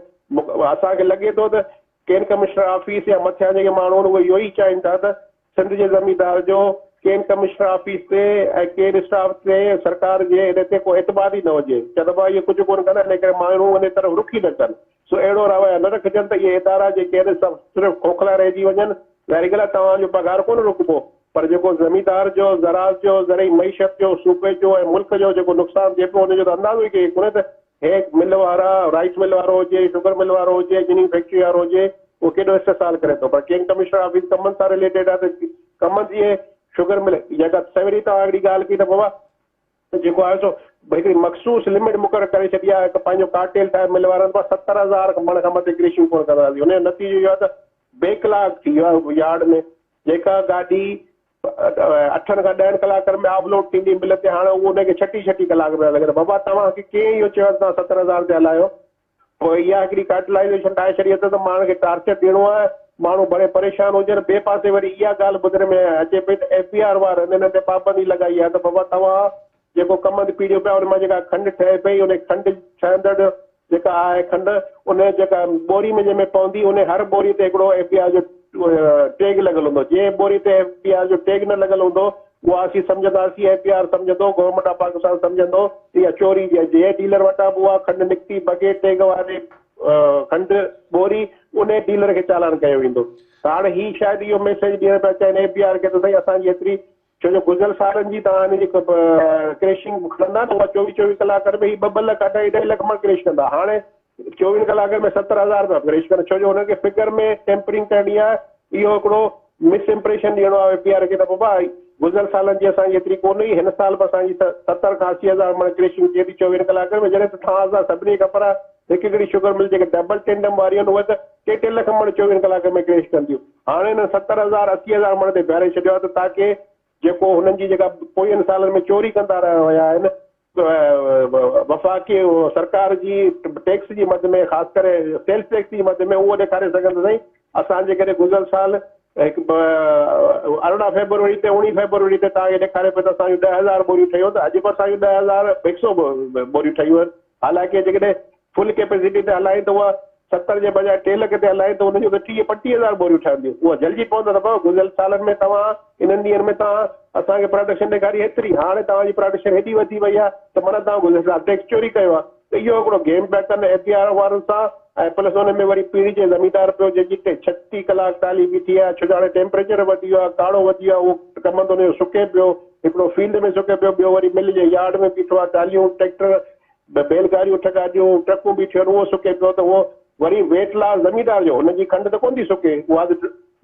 असांखे लॻे थो त केन कमिश्नर ऑफिस या मथियां जेके माण्हू आहिनि उहे इहो ई चाहिनि था त सिंध जे ज़मीदार जो केन कमिश्नर ऑफिस ते ऐं केन स्टाफ ते सरकार जे इन ते को एतमाद ई न हुजे, चवंदो इहे कुझु कोन कंदा, इन करे माण्हू उन तरफ़ रुखी न कनि। सो अहिड़ो रवैया न रखजनि त इहे इदारा जेके आहिनि सभु सिर्फ़ु खोखला रहिजी वञनि। ज़ाहिर ॻाल्हि आहे तव्हांजो पघार कोन रुकबो, पर जेको ज़मीदार जो, ज़राअत जो, ज़रई मईशत जो, सूबे जो ऐं मुल्क जो जेको नुक़सानु थिए पियो हुनजो त अंदाज़ो ई कोन्हे कोन्हे त हे मिल वारा, राइस मिल वारो हुजे, शुगर मिल वारो हुजे, जिनी फैक्ट्री वारो हुजे, उहो केॾो इस्तेसाल करे थो। पर केन कमिश्नर ऑफिस कमनि सां रिलेटेड आहे त कमनि जी शुगर मिल जेका सवेरी तव्हां हिकिड़ी ॻाल्हि कई त बाबा जेको आहे सो हिकिड़ी मखसूस लिमिट मुक़ररु करे छॾी आहे, हिकु पंहिंजो कार्टेल ठाहे मिल वारनि पास 70,000 मण खां मथे कृषि कोन कंदासीं। हुनजो नतीजो इहो आहे त बेकलाक थी वियो आहे यार्ड में, जेका गाॾी 8 खां 10 कलाकनि में ऑफलोड थींदी मिल ते, हाणे उहो हुनखे 36 कलाक में लॻे। त बाबा तव्हांखे कीअं इहो चयो तव्हां 70,000 ते हलायो? पोइ इहा हिकिड़ी कैटलाइज़ेशन ठाहे छॾी अथनि त माण्हुनि खे टार्चर ॾियणो आहे, माण्हू बड़े परेशान हुजनि। ॿिए पासे वरी इहा ॻाल्हि ॿुधण में अचे पई त FBR वारनि हिननि ते पाबंदी लॻाई आहे त बाबा तव्हां जेको कम पीड़ियो पिया हुन मां जेका खंडु ठहे पई उन खंडु ठहंदड़ जेका आहे खंडु उन जेका बोरी में जंहिंमें पवंदी उन हर बोरी ते हिकिड़ो FBR जो टैग लॻल हूंदो। जंहिं बोरी ते FBR जो टैग न लॻल हूंदो उहा असीं सम्झंदासीं FBR सम्झंदो, गवर्नमेंट ऑफ पाकिस्तान सम्झंदो इहा चोरी जी आहे। जंहिं डीलर वटां बि उहा खंडु निकिती बग़ैर टैग वारी खंडु बोरी उन डीलर खे चालान कयो वेंदो। हाणे ही शायदि इहो मैसेज ॾियण पिया चाहिनि FBR खे त साईं असांजी एतिरी, छो जो गुज़िरियल सालनि जी तव्हां हिनजी क्रेशिंग खणंदा न उहा 24 कलाकनि में ही 2 लख 2.5 लख मां क्रेश कंदा। हाणे 24 कलाकनि में 70,000 रुपया क्रेश कनि, छो जो हुनखे फिगर में टेम्परिंग करणी आहे। इहो हिकिड़ो मिस इम्प्रेशन ॾियणो आहे FBR खे त बाबा गुज़िरियल सालनि जी असांजी एतिरी कोन हुई, हिन साल बि असांजी 70 खां 80,000 मां क्रेशिंग थिए थी 24 कलाकनि में। जॾहिं त तव्हां सभिनी खे ख़बर आहे हिकु हिकिड़ी शुगर मिल जेके डबल टेंडम वारियूं आहिनि उहे त 2-2 लख मण 24 कलाक में क्रेश कंदियूं। हाणे हिन 70,000 80,000 मण ते बीहारे छॾियो आहे त ताकी जेको हुननि जी जेका पोयनि सालनि में चोरी कंदा रहिया आहिनि वफ़ाक़ी सरकार जी टैक्स जी मद में, ख़ासि करे सेल्स टैक्स जी मद में, उहो ॾेखारे सघनि साईं असांजे करे गुज़िरियल साल 18 फेब्रुआरी ते 19 फेब्रुआरी ते तव्हांखे ॾेखारे पियो त असांजूं 10,000 बोरियूं ठहियूं त अॼु बि असांजूं 10,100 बोरियूं ठहियूं आहिनि। हालांकि जेकॾहिं फुल कैपेसिटी ते हलाए त उहा 70 जे बजाए 2 लख ते हलाए त हुनजो त 30-35,000 बोरियूं ठहंदियूं। उहा जल्दी पवंदो त पोइ गुज़िरियल सालनि में तव्हां इन्हनि ॾींहंनि में तव्हां असांखे प्रोडक्शन ॾेखारी हेतिरी, हाणे तव्हांजी प्रोडक्शन हेॾी वधी वई आहे त माना तव्हां गुज़िरियल साल टैक्स चोरी कयो आहे। त इहो हिकिड़ो गेम पिया कनि FBR वारनि सां। ऐं प्लस हुन में वरी पीढ़ी जे ज़मीदार पियो जंहिंजी 36 कलाक ताली बीठी आहे, छो जो हाणे टेम्परेचर वधी वियो आहे, काड़ो वधी वियो आहे, उहो कमंदो हुनजो सुके पियो, हिकिड़ो फील्ड में सुके पियो, ॿियो वरी मिल जे यार्ड में बीठो आहे, टालियूं ट्रैक्टर बैलगाड़ियूं ठगाॾियूं ट्रकूं बीठियूं आहिनि, उहो सुके पियो त उहो वरी वेट लॉस ज़मीदार जो, हुनजी खंडु त कोन थी सुके, उहा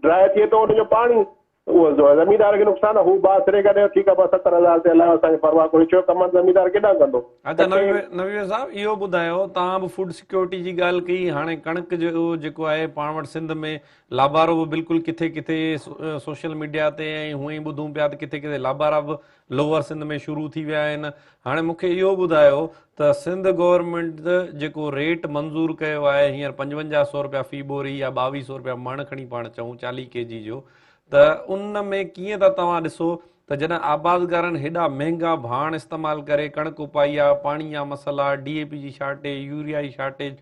ड्राई थिए थो हुनजो पाणी, उहो ज़मीदार खे नुक़सानु आहे। हू बासरे करे ठीकु आहे 70,000 ते हलायो असांखे परवाह कोन्हे, छो कमु ज़मीदार केॾा कंदो। अच्छा नवीर साहब इहो ॿुधायो, तव्हां बि फूड सिक्योरिटी जी ॻाल्हि कई, हाणे कणिक जो जेको आहे पाण वटि सिंध में लाबारो बि बिल्कुलु किथे किथे सोशल मीडिया ते ऐं हूअं ई ॿुधूं पिया त किथे किथे लाबारा बि लोअर सिंध में शुरू थी विया आहिनि। हाणे मूंखे इहो ॿुधायो त सिंध गवर्नमेंट जेको रेट मंज़ूर कयो आहे हींअर 5500 रुपया फी बोरी या 2200 रुपया मण खणी पाण चऊं 40 kg जो, त उन में कीअं था तव्हां ॾिसो त जॾहिं आबादकारनि हेॾा महांगा भाण इस्तेमालु करे कणिक उपाई आहे, पाणी जा मसइला, DAP जी शार्टेज, यूरिया जी शार्टेज,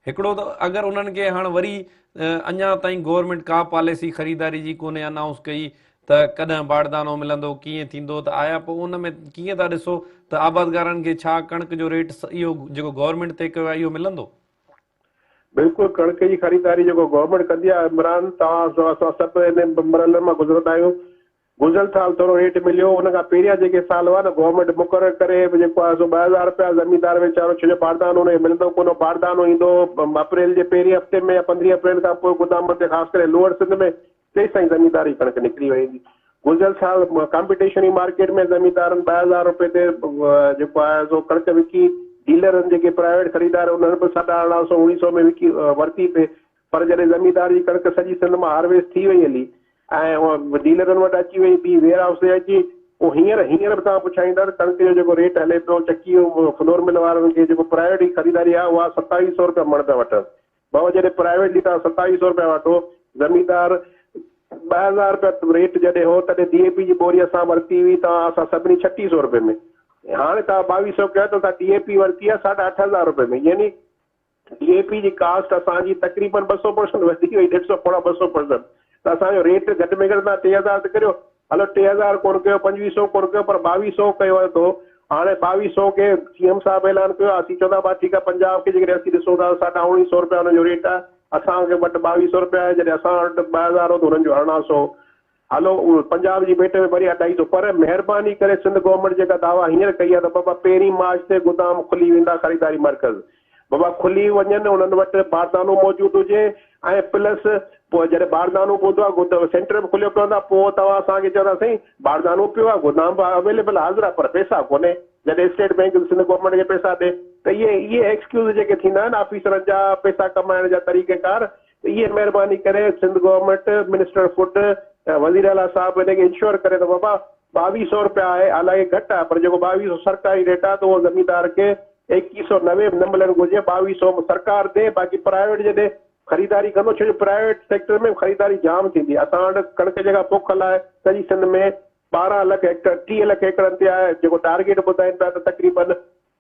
हिकिड़ो त अगरि उन्हनि खे हाणे वरी अञा ताईं गवर्नमेंट का पॉलिसी ख़रीदारी जी कोन्हे अनाउंस कई त कॾहिं बारदानो मिलंदो, कीअं थींदो, त आया पोइ उन में कीअं था ॾिसो त आबादकारनि खे छा कणिक जो रेट इहो जेको गवर्नमेंट तय कयो आहे इहो मिलंदो? बिल्कुलु कणिक जी ख़रीदारी जेको गवर्नमेंट कंदी आहे इमरान, तव्हां असां सभु हिन मरहलनि मां गुज़रंदा आहियूं। गुज़िरियल साल थोरो रेट मिलियो, हुन खां पहिरियां जेके साल हुआ न गवर्नमेंट मुक़ररु करे जेको आहे सो 2,000 रुपया ज़मीनदार वीचारो, छो जो बारदानो हुनखे मिलंदो कोन, बारदानो ईंदो अप्रैल जे पहिरीं हफ़्ते में या 15 अप्रैल खां पोइ गोदाम ते, ख़ासि करे लोअर सिंध में तेसि ताईं ज़मीनदारी कणिक निकिरी वेंदी। गुज़िरियल साल कॉम्पिटिशन जी मार्केट में ज़मीनदारनि 2,000 रुपये ते जेको आहे सो कणिक विकी, डीलरनि जेके प्राइवेट ख़रीदार उन्हनि बि 1800-1900 में विकी वरिती पे, पर जॾहिं ज़मीनदार जी कणिक सॼी सिंध मां हार्वेस्ट थी वई हली ऐं डीलरनि वटि अची वई, ॿी वेयर हाउस ते अची, पोइ हींअर बि तव्हां पुछाईंदा कणिक जो जेको रेट हले पियो, चकी फ्लोर मिल वारनि खे जेको प्राइवेट जी ख़रीदारी आहे उहा 2700 रुपया मण पिया वठनि। बाबा जॾहिं प्राइवेट जी तव्हां 2700 रुपया वठो, ज़मीनदार 2,000 रुपया रेट जॾहिं हो तॾहिं DAP जी बोरी असां वरिती हुई असां सभिनी 3600 रुपये में, हाणे तव्हां 2200 कयो त तव्हां DAP वरिती आहे 8,500 रुपये में, यानी DAP जी कास्ट असांजी तक़रीबन 200% वधी वई, 150-200%। त असांजो रेट घटि में घटि तव्हां 3,000 ते करियो, हलो 3,000 कोन कयो, 2,500 कोन कयो, पर 2,200 कयो आहे थो। हाणे 2,200 खे CM साहब ऐलान कयो, असीं चवंदा भाउ ठीकु आहे, पंजाब खे जेकॾहिं असीं ॾिसूं था 1900 रुपया हुनजो रेट आहे, असांखे वटि 2,200 रुपया आहे, जॾहिं असां वटि 2,000 हो त हुननि जो 1800। हलो पंजाब जी भेट में वरी 250, पर महिरबानी करे सिंध गवर्नमेंट जेका दावा हींअर कई आहे त बाबा 1 मार्च ते गोदाम खुली वेंदा, ख़रीदारी मर्कज़ बाबा खुली वञनि, उन्हनि वटि बारदानो मौजूदु हुजे ऐं प्लस पोइ जॾहिं बारदानो पवंदो आहे सेंटर बि खुलियो पवंदो आहे, पोइ तव्हां असांखे चवंदा साईं बारदानो पियो आहे, गोदाम बि अवेलेबल हाज़िर आहे, पर पैसा कोन्हे, जॾहिं स्टेट बैंक सिंध गवर्नमेंट खे पैसा ॾे त इहे एक्सक्यूज़ जेके थींदा आहिनि ऑफिसरनि जा पैसा कमाइण जा तरीक़ेकार, त इहे महिरबानी करे सिंध गवर्नमेंट मिनिस्टर फूड वज़ीर आला साहब हिनखे इंश्योर करे त बाबा 2,200 रुपया आहे, हालांकि घटि आहे, पर जेको 2,200 सरकारी रेट आहे त उहो ज़मीनदार खे 2190 न मिलणु घुरिजे, 2200 सरकार ॾे, बाक़ी प्राइवेट जॾहिं ख़रीदारी कंदो, छो जो प्राइवेट सेक्टर में ख़रीदारी जाम थींदी। असां वटि कणिक जेका पोखल आहे सॼी सिंध में 12 लख हेक्टर 30 लख एकड़नि ते आहे, जेको टारगेट ॿुधाइनि पिया त तक़रीबन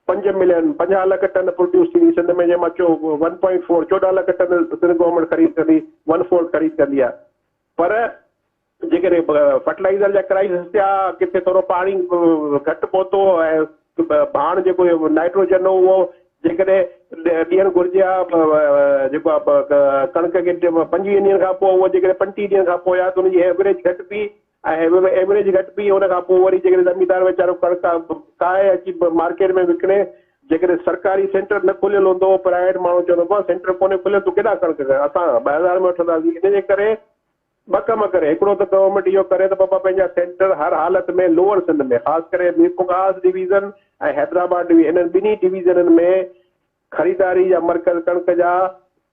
5 मिलियन 50 लख टन प्रोड्यूस थींदी सिंध में, जंहिंमां 1.4 14 लख टन सिंध गवर्नमेंट ख़रीद कंदी, 1/4 ख़रीद कंदी आहे। पर जेकॾहिं फर्टिलाइज़र जा क्राइसिस थिया, किथे थोरो पाणी घटि पहुतो ऐं भाण जेको नाइट्रोजन हो उहो जेकॾहिं ॾियणु घुरिजे आहे, जेको आहे कणिक खे 25 ॾींहंनि खां पोइ, उहो जेकॾहिं 25 ॾींहंनि खां पोइ आहे त हुनजी एवरेज घटि बि ऐं एवरेज घटि बि, हुन खां पोइ वरी जेकॾहिं ज़मीनदार वीचारो कणिक काए अची मार्केट में विकिणे, जेकॾहिं सरकारी सेंटर न खुलियल हूंदो, प्राइवेट माण्हू चवंदो पियो सेंटर कोन्हे खुलियल, तूं केॾा कणिक करे, असां 2000 में वठंदासीं। इन जे करे ॿ कम करे, हिकिड़ो त गवर्नमेंट इहो करे त बाबा पंहिंजा सेंटर हर हालत में लोअर सिंध में, ख़ासि करे मीरपुरख़ास डिवीज़न ऐं हैदराबाद डिवीज़न, इन्हनि ॿिन्ही डिवीज़ननि में ख़रीदारी जा मर्कज़ कणिक जा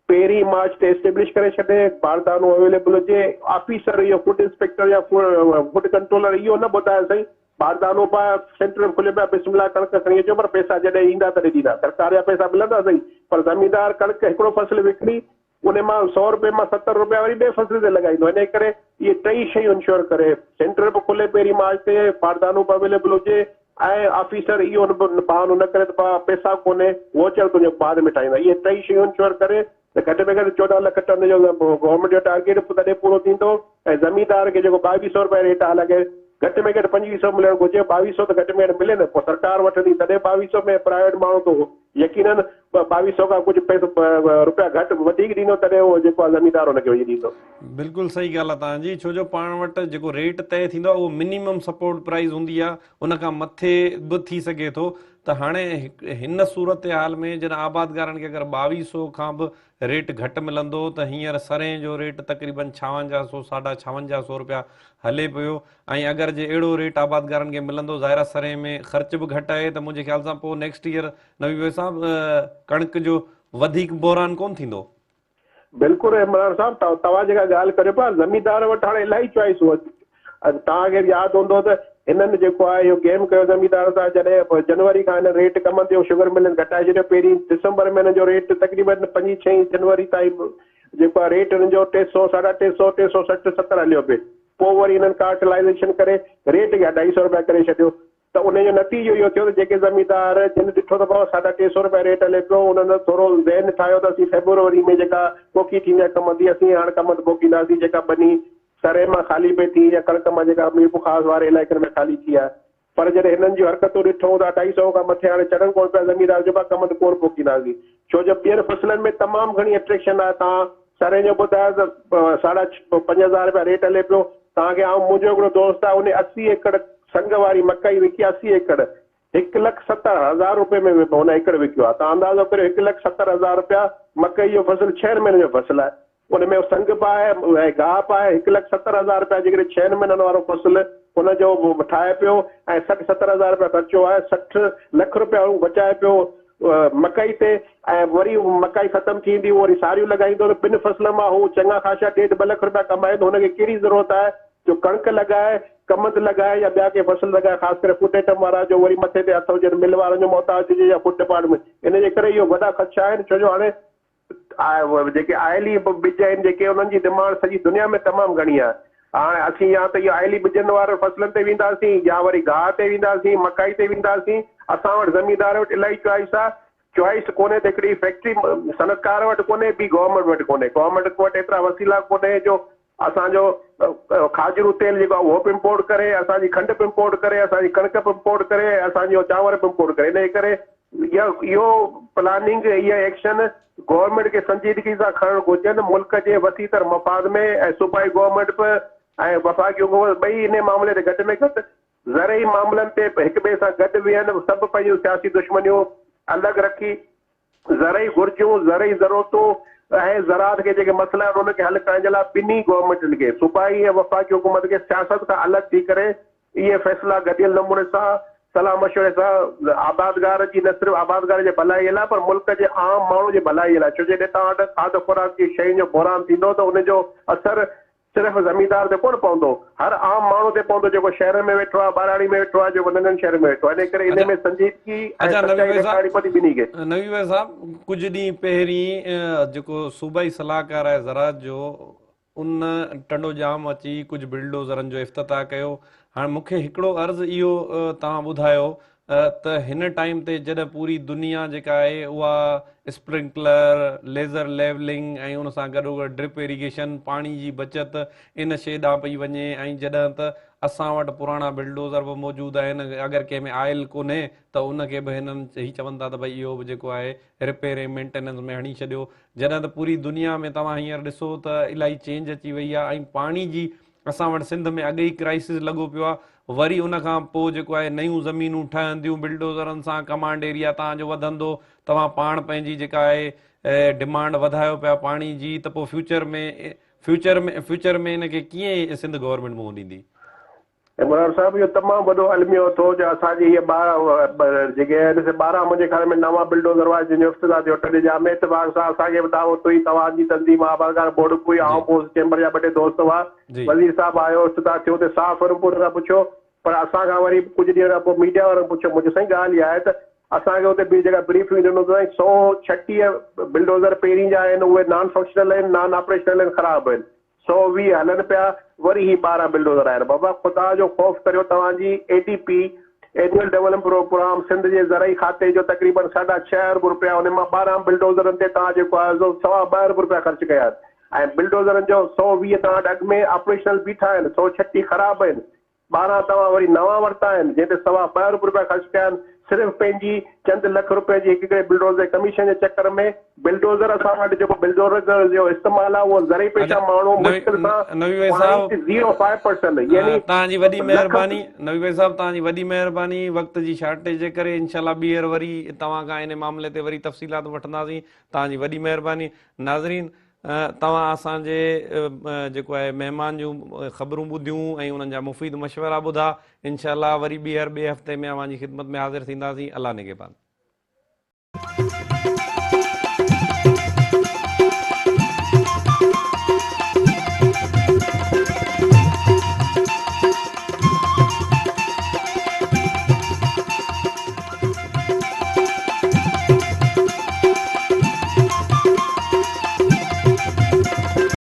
1 मार्च ते एस्टेब्लिश करे छॾे, बारदानो अवेलेबल हुजे। ऑफिसर इहो फूड इंस्पेक्टर या फूड कंट्रोलर इहो न ॿुधाए साईं बारदानो पाए सेंटर खुले पिया, बिस्मिल्लाह कणिक खणी अचो, पर पैसा जॾहिं ईंदा तॾहिं ॾींदा, सरकार जा पैसा मिलंदा सही, पर ज़मीनदार कणिक हिकिड़ो फसल विकिणी उन मां 100 रुपए मां 70 रुपया वरी ॿिए फसल ते लॻाईंदो। इन करे इहे टई शयूं इंश्योर करे, सेंटर बि खुले 1 मार्च ते, बारदानो बि अवेलेबल हुजे ऐं ऑफिसर इहो बहानो न करे त पैसा कोन्हे, उहो चयो तुंहिंजो बाद में ठाहींदा। इहे टई शयूं इंश्योर करे त घटि में घटि 14 लख टन जो गवर्नमेंट जो टारगेट तॾहिं पूरो थींदो ऐं ज़मीनदार खे जेको 2200 रुपए रेट आहे, हालांकि घटि में घटि 2500 मिलणु घुरिजे, 2200 त घटि में घटि मिले न, पोइ सरकार वठंदी तॾहिं 2200 में, प्राइवेट माण्हू त यकीनन 2200 खां कुझु पैसो रुपया घटि वधीक ॾींदो तॾहिं उहो जेको आहे ज़मीनदार हुनखे वठी ॾींदो। बिल्कुलु सही ॻाल्हि आहे तव्हांजी, छो जो पाण वटि जेको रेट तय थींदो आहे उहो मिनिमम सपोर्ट प्राइस हूंदी आहे, उन खां मथे बि थी सघे थो। त हाणे हिन सूरत हाल में जॾहिं आबादगारनि खे अगरि 2200 खां बि रेट घटि मिलंदो त हींअर सरें जो रेट तक़रीबन 5600 5650 रुपया हले पियो, ऐं अगरि जे अहिड़ो रेट आबादगारनि खे मिलंदो, ज़ाहिर सरें में ख़र्च बि घटि आहे, त मुंहिंजे ख़्याल सां पोइ नेक्स्ट ईयर नवी भाई साहब कणिक जो वधीक बहिरान कोन थींदो। बिल्कुलु इमरान साहब, तव्हां जेका ॻाल्हि करियो पिया, ज़मीनदार वटि हाणे इलाही चॉइसूं, तव्हांखे यादि हूंदो त हिननि जेको आहे इहो गेम कयो ज़मीनदार सां, जॾहिं जनवरी खां हिन रेट कमनि ते शुगर मिलनि घटाए छॾियो, पहिरीं दिसंबर में हिन जो रेट तक़रीबन 5-6 जनवरी ताईं जेको आहे रेट हिननि जो 300 350 360 70 हलियो पिए, पोइ वरी हिननि कार्टलाइज़ेशन करे रेट खे 250 रुपया करे छॾियो। त उन जो नतीजो इहो थियो त जेके ज़मीनदार जिन ॾिठो त 350 रुपया रेट हले पियो, उन्हनि थोरो ज़हन ठाहियो त असीं फेब्रुवरी में जेका पोखी थींदी कम थी, असीं हाणे कम पोखींदासीं, जेका बनी सरे मां ख़ाली पई थी या कणिक मां जेका मीरपुरख़ास वारे इलाइक़नि में ख़ाली थी आहे। पर जॾहिं हिननि जूं हरकतूं ॾिठो त 250 खां मथे हाणे चढ़नि कोन पिया ज़मीनदार, जो कम त कोन पोखींदासीं, छो जो ॿियनि फसलनि में तमामु घणी अट्रेक्शन आहे। तव्हां सरे जो ॿुधायो त 5000 रुपया रेट हले पियो, तव्हांखे मुंहिंजो हिकिड़ो दोस्त आहे, उन 80 एकड़ संग वारी मकई विकी, 80 एकड़ 1,70,000 रुपए में हुन एकड़ विकियो आहे। तव्हां अंदाज़ो करियो 1,70,000 रुपया मकई जो फसल 6 महीननि जो फसल आहे, उनमें संग पाए ऐं गाह पाए 1,70,000 रुपया जेकॾहिं 6 महीननि वारो फसल हुनजो ठाहे पियो ऐं 60-70 रुपया ख़र्चो आहे, 60 लख रुपया हू बचाए पियो मकई ते, ऐं वरी मकई ख़तमु थींदी वरी सारियूं लॻाईंदो त 2 फसलनि मां हू चङा ख़ासा 1.5-2 लख रुपया कमाईंदो। हुनखे कहिड़ी ज़रूरत आहे जो कणिक लॻाए, कमंद लॻाए या ॿिया कंहिं फसल लॻाए, ख़ासि करे फूड आइटम वारा जो वरी मथे ते हथ हुजनि, मिल वारनि जो मोहताज हुजे या फूड डिपार्टमेंट, इन जे करे इहो वॾा ख़दशा आहिनि। छो जो हाणे जेके आयली ॿिज आहिनि जेके, उन्हनि जी डिमांड सॼी दुनिया में तमामु घणी आहे। हाणे असीं या त इहो आयली ॿिजनि वारे फसलनि ते वेंदासीं या वरी गाह ते वेंदासीं, मकाई ते वेंदासीं। असां वटि ज़मीनदार वटि इलाही चॉइस आहे, चॉइस कोन्हे त हिकिड़ी फैक्ट्री सनतकार वटि कोन्हे, ॿी गवर्नमेंट वटि कोन्हे, गवर्नमेंट वटि एतिरा वसीला कोन्हे जो असांजो खाजरू तेल जेको आहे उहो बि इम्पोर्ट करे, असांजी खंड बि इम्पोर्ट करे, असांजी कणिक बि इम्पोर्ट करे, असांजो चांवर बि इम्पोर्ट करे। इन करे इहो प्लानिंग, इहा एक्शन गवर्नमेंट खे संजीदगी सां खणणु घुरिजनि, मुल्क जे वसीतर मफ़ाद में, ऐं सूबाई गवर्नमेंट बि ऐं वफ़ाक़ी हुकूमत ॿई इन मामले ते घटि में घटि ज़रई मामलनि ते हिक ॿिए सां गॾु वेहनि, सभु पंहिंजूं सियासी दुश्मनियूं अलॻि रखी ज़रई घुर्जूं, ज़रई ज़रूरतूं ऐं ज़राअत के जेके मसइला आहिनि उनखे हल करण जे लाइ ॿिन्ही गवर्नमेंटनि खे, सूबाई ऐं वफ़ाक़ी हुकूमत खे सियासत खां अलॻि थी करे इहे फ़ैसिला गॾियल नमूने सां सलाह मशवरे सां आबादगार जी न सिर्फ़ु आबादगार जे भलाई लाइ पर मुल्क जे आम माण्हू जे भलाई लाइ, छो जे तव्हां वटि खाद खुराक जी शयुनि जो बहिरान थींदो त उनजो असरु सिर्फ़ु ज़मींदार ते कोन पवंदो, हर आम माण्हू ते पवंदो जेको शहर में वेठो आहे, ॿाराड़ी में वेठो आहे, जेको नंढनि शहर में वेठो आहे। इन करे इन में संजीदगी ऐं अच्छा नवी सचाई भाई ॾेखारणी पवंदी ॿिन्ही खे। नवी भाई साहब, कुछ ॾींहं पहिरीं जेको सूबाई सलाहकार आहे ज़राअत जो, उन टंडो जाम अची कुझु बिल्डोज़रनि जो इफ़्तिताह कयो। हाणे मूंखे हिकिड़ो अर्ज़ु इहो तव्हां ॿुधायो त हिन टाइम ते जॾहिं पूरी दुनिया जेका आहे उहा स्प्रिंकलर, लेज़र लेवलिंग ऐं उन सां गॾोगॾु ड्रिप इरीगेशन, पाणी जी बचति इन शइ ॾांहुं पई वञे, ऐं जॾहिं त असां वटि पुराणा बिल्डोज़र बि मौजूदु आहिनि, अगरि कंहिं में आयल कोन्हे त उनखे बि हिननि चवनि था त भई इहो बि जेको आहे रिपेयर ऐं मेंटेनेंस में हणी छॾियो। जॾहिं त पूरी दुनिया में तव्हां हींअर ॾिसो त इलाही चेंज अची वई आहे, ऐं पाणी जी असां वटि सिंध में अॻे ई क्राइसिस लॻो पियो आहे। वरी उन खां पोइ जेको आहे नयूं ज़मीनूं ठहंदियूं, बिल्डोज़रनि सां कमांड एरिया तव्हांजो वधंदो, तव्हां पाण पंहिंजी जेका आहे डिमांड वधायो पिया पाणी जी, त पोइ फ्यूचर में इनखे कीअं सिंध गवर्नमेंट मुंहुं ॾींदी? इमरान साहब, इहो तमामु वॾो अलमियो थो जो असांजी इहे 12 जेके आहिनि, 12 मुंहिंजे ख़्याल में नवां बिल्डोज़र हुआ जंहिंजो इफ़्तिताह थियो टे जा में इतफ़ाक़ सां असांखे बि दावत हुई, तव्हांजी तंज़ीम आबादगार बोर्ड कोई आऊं पोस्ट चेंबर जा 2 टे दोस्त हुआ, वज़ीर साहब आयो, इफ़्तिताह थियो त साफ़ रिपोर्ट खां पुछियो, पर असांखां वरी कुझु ॾींहं खां पोइ मीडिया वारनि पुछियो। मुंहिंजी साईं ॻाल्हि इहा आहे त असांखे हुते ॿी जॻह ब्रीफिंग ॾिनो अथई, 136 बिल्डोज़र पहिरीं जा आहिनि उहे नॉन फंक्शनल आहिनि, नॉन ऑपरेशनल आहिनि, ख़राबु आहिनि, 120 हलनि पिया, वरी ही 12 बिल्डोज़र आहिनि। बाबा ख़ुदा जो ख़ौफ़ करियो, तव्हांजी ADP annual development programme Sindh जे ज़रई खाते जो तक़रीबन 6.5 अरब रुपया, उन मां 12 बिल्डोज़रनि ते तव्हां जेको आहे 2.5 अरब रुपया ख़र्चु कया आहिनि, ऐं बिल्डोज़रनि जो 120 तव्हां वटि अॻु में ऑपरेशनल बीठा आहिनि, 136 ख़राबु आहिनि, 12 तव्हां वरी नवां वरिता आहिनि जंहिं ते 2.5 अरब रुपया ख़र्चु कया आहिनि, सिर्फ़ु पंहिंजी चंद लख रुपए जी हिकिड़े बिल्डोज़र कमीशन जे चक्कर में। बिल्डोज़र असां वटि जेको बिल्डोज़र जो इस्तेमालु आहे उहो ज़रई पेशा माण्हू मुश्किल सां 0.05%, यानी तव्हांजी वॾी महिरबानी नवी भाई साहब, तव्हांजी वॾी महिरबानी। वक़्त जी शार्टेज जे करे इंशाल्लाह ॿीहर वरी तव्हां खां इन मामले ते वरी तफ़सीलात वठंदासीं। तव्हांजी वॾी महिरबानी। नाज़रीन, तव्हां असांजे जेको आहे महिमान जूं ख़बरूं ॿुधियूं ऐं उन्हनि जा मुफ़ीद मशवरा ॿुधा। इंशाल्लाह वरी ॿीहर ॿिए हफ़्ते में अव्हांजी ख़िदमत में हाज़िर थींदासीं। अल्लाह निगहबान।